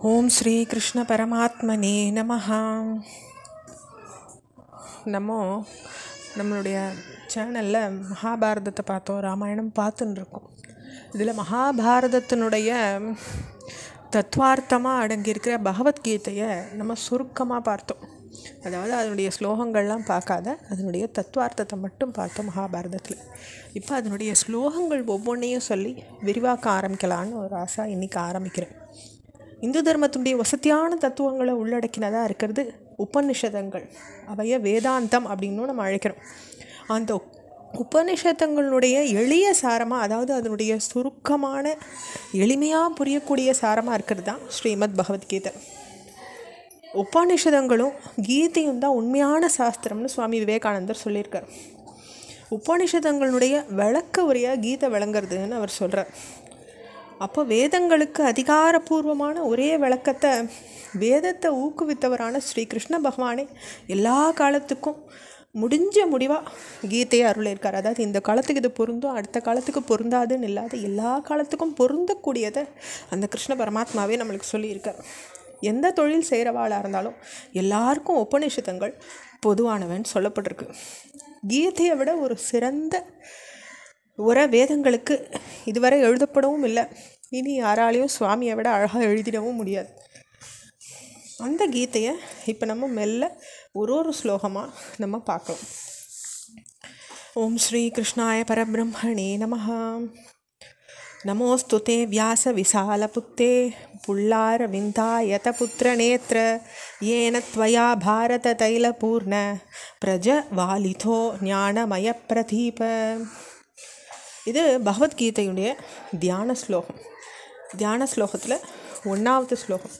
ஓம் ஸ்ரீ கிருஷ்ண பரமாத்மனே நமஹ. நம்மளுடைய சேனலில் மகாபாரதத்தை பார்த்தோம், ராமாயணம் பார்த்துன்னு இருக்கோம். இதில் மகாபாரதத்தினுடைய தத்துவார்த்தமாக அடங்கியிருக்கிற பகவத்கீதையை நம்ம சுருக்கமாக பார்த்தோம். அதாவது அதனுடைய ஸ்லோகங்கள்லாம் பார்க்காத அதனுடைய தத்துவார்த்தத்தை மட்டும் பார்த்தோம் மகாபாரதத்தில். இப்போ அதனுடைய ஸ்லோகங்கள் ஒவ்வொன்றையும் சொல்லி விரிவாக்க ஆரம்பிக்கலான்னு ஒரு ஆசை இன்றைக்கி ஆரம்பிக்கிறேன். இந்து தர்மத்தினுடைய வசதியான தத்துவங்களை உள்ளடக்கினதாக இருக்கிறது உபநிஷதங்கள். அவைய வேதாந்தம் அப்படின்னும் நம்ம அழைக்கிறோம். அந்த உபநிஷதங்களுடைய எளிய சாரமாக, அதாவது அதனுடைய சுருக்கமான எளிமையாக புரியக்கூடிய சாரமாக இருக்கிறது தான் ஸ்ரீமத் பகவத்கீதை. உபநிஷதங்களும் கீதையும் தான் உண்மையான சாஸ்திரம்னு சுவாமி விவேகானந்தர் சொல்லியிருக்கார். உபநிஷதங்களுடைய விளக்க உரையாக கீதை விளங்குறதுன்னு அவர் சொல்கிறார். அப்போ வேதங்களுக்கு அதிகாரபூர்வமான ஒரே விளக்கத்தை, வேதத்தை ஊக்குவித்தவரான ஸ்ரீ கிருஷ்ண பகவானே எல்லா காலத்துக்கும் முடிஞ்ச முடிவாக கீதையை அருளியிருக்கார். அதாவது இந்த காலத்துக்கு இது பொருந்தும், அடுத்த காலத்துக்கு பொருந்தாதுன்னு இல்லாத எல்லா காலத்துக்கும் பொருந்தக்கூடியதை அந்த கிருஷ்ண பரமாத்மாவே நம்மளுக்கு சொல்லியிருக்கார். எந்த தொழில் செய்கிறவாளாக இருந்தாலும் எல்லாருக்கும் உபநிஷதங்கள் பொதுவானவன்னு சொல்லப்பட்டிருக்கு. கீதையை விட ஒரு சிறந்த வேதங்களுக்கு இதுவரை எழுதப்படவும் இல்லை. இனி யாராலையும் சுவாமியை விட அழகாக எழுதிடவும் முடியாது. அந்த கீதையை இப்போ நம்ம மெல்ல ஒரு ஸ்லோகமாக நம்ம பார்க்கலாம். ஓம் ஸ்ரீ கிருஷ்ணாய பரபிரம்மணே நமஹ. நமோஸ்துதே வியாச விசாலபுத்தே புல்லார விந்தாயத புத்திரநேத்ர ஏன த்வயா பாரத தைலபூர்ண பிரஜவாலிதோ ஞானமய பிரதீப. இது பகவத்கீதையுடைய தியான ஸ்லோகம். தியான ஸ்லோகத்தில் 1வது ஸ்லோகம்.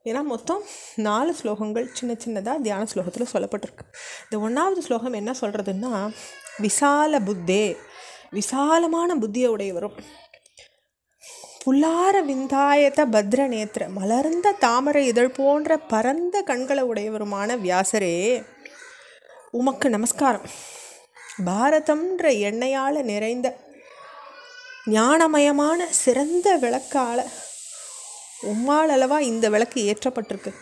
ஏன்னா மொத்தம் 4 ஸ்லோகங்கள் சின்ன சின்னதாக தியான ஸ்லோகத்தில் சொல்லப்பட்டிருக்கு. இந்த 1வது ஸ்லோகம் என்ன சொல்கிறதுன்னா, விசால புத்தே, விசாலமான புத்தியை உடையவரும், புல்லார விந்தாயத பத்ர நேத்திர, மலர்ந்த தாமரை இதழ் போன்ற பரந்த கண்களை உடையவருமான வியாசரே, உமக்கு நமஸ்காரம். பாரதம்ன்ற எண்ணெயால் நிறைந்த ஞானமயமான சிறந்த விளக்கால் உம்மால் அளவாக இந்த விளக்கு ஏற்றப்பட்டிருக்கு.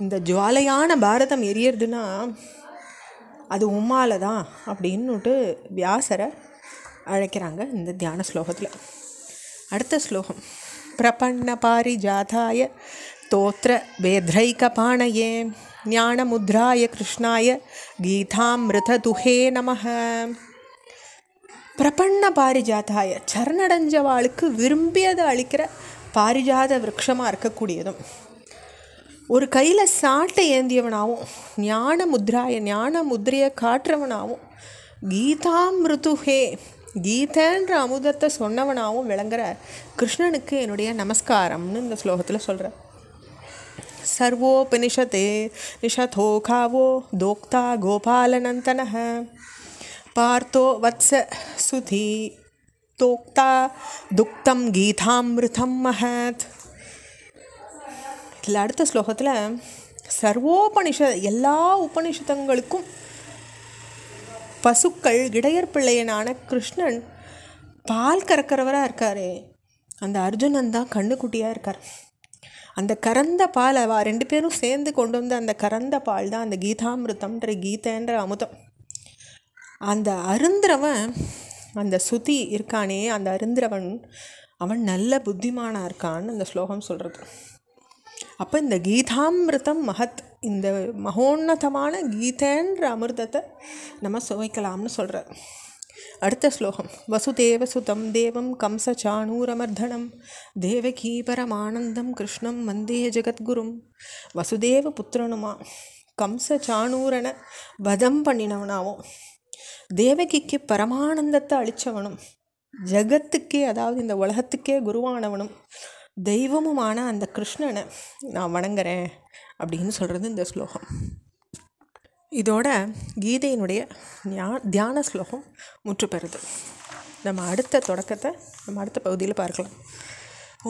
இந்த ஜுவாலையான பாரதம் எரியறதுன்னா அது உம்மால தான் அப்படின்னுட்டு வியாசரை அழைக்கிறாங்க இந்த தியான ஸ்லோகத்தில். அடுத்த ஸ்லோகம். பிரபன்ன பாரிஜாதாய தோத்ர வேத்ரைக பாணயே ஞானமுத்ராய கிருஷ்ணாய கீதாமிருத துஹே நமஹ. பிரபன்ன பாரிஜாதாய, சரணடைஞ்சவாளுக்கு விரும்பியதை அளிக்கிற பாரிஜாத விரக்ஷமாக இருக்கக்கூடியதும், ஒரு கையில் சாட்டை ஏந்தியவனாகவும், ஞான முத்ராய, ஞான முத்திரையை காட்டுறவனாகவும், கீதாமிருதுஹே, கீதைன்ற அமுதத்தை சொன்னவனாகவும் விளங்குற கிருஷ்ணனுக்கு என்னுடைய நமஸ்காரம்னு இந்த ஸ்லோகத்தில் சொல்கிறேன். சர்வோபனிஷதே நிஷதோ காவோ தோக்தா கோபாலநந்தனஹ பார்த்தோ வத்ச சுதி தோக்தா துக்தம் கீதாமிருதம் மஹத். இதில் அடுத்த ஸ்லோகத்தில் எல்லா உபனிஷதங்களுக்கும் பசுக்கள் இடையர் பிள்ளையனான கிருஷ்ணன் பால் கறக்கிறவராக இருக்கார். அந்த அர்ஜுனன் தான் கண்ணுக்குட்டியாக இருக்கார். அந்த கறந்த பால் 2 பேரும் சேர்ந்து கொண்டு வந்த அந்த கறந்த பால் தான் அந்த கீதாமிருதம்ன்ற கீதைன்ற அமுதம். அந்த அருந்திரவன், அந்த சுதி இருக்கானே, அந்த அருந்திரவன் அவன் நல்ல புத்திமானாக இருக்கான்னு அந்த ஸ்லோகம் சொல்கிறது. அப்போ இந்த கீதாமிருதம் மகத், இந்த மகோன்னதமான கீதைன்ற அமிர்தத்தை நம்ம சுவைக்கலாம்னு சொல்கிறார். அடுத்த ஸ்லோகம். வசுதேவ சுதம் தேவம் கம்ச சாணூரமர்தனம் தேவகீ பரமானந்தம் கிருஷ்ணம் வந்தே ஜெகத்குரும். வசுதேவ புத்திரனுமா கம்ச சாணூரனை வதம் பண்ணினவனாவும், தேவகிக்கு பரமானந்தத்தை அளித்தவனும், ஜகத்துக்கே, அதாவது இந்த உலகத்துக்கே குருவானவனும் தெய்வமுமான அந்த கிருஷ்ணனை நான் வணங்குறேன் அப்படின்னு சொல்கிறது இந்த ஸ்லோகம். இதோட கீதையினுடைய தியான ஸ்லோகம் முற்று பெறுது. நம்ம அடுத்த தொடக்கத்தை நம்ம அடுத்த பகுதியில் பார்க்கலாம்.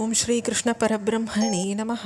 ஓம் ஸ்ரீ கிருஷ்ண பரபிரம்மணே நமஹ.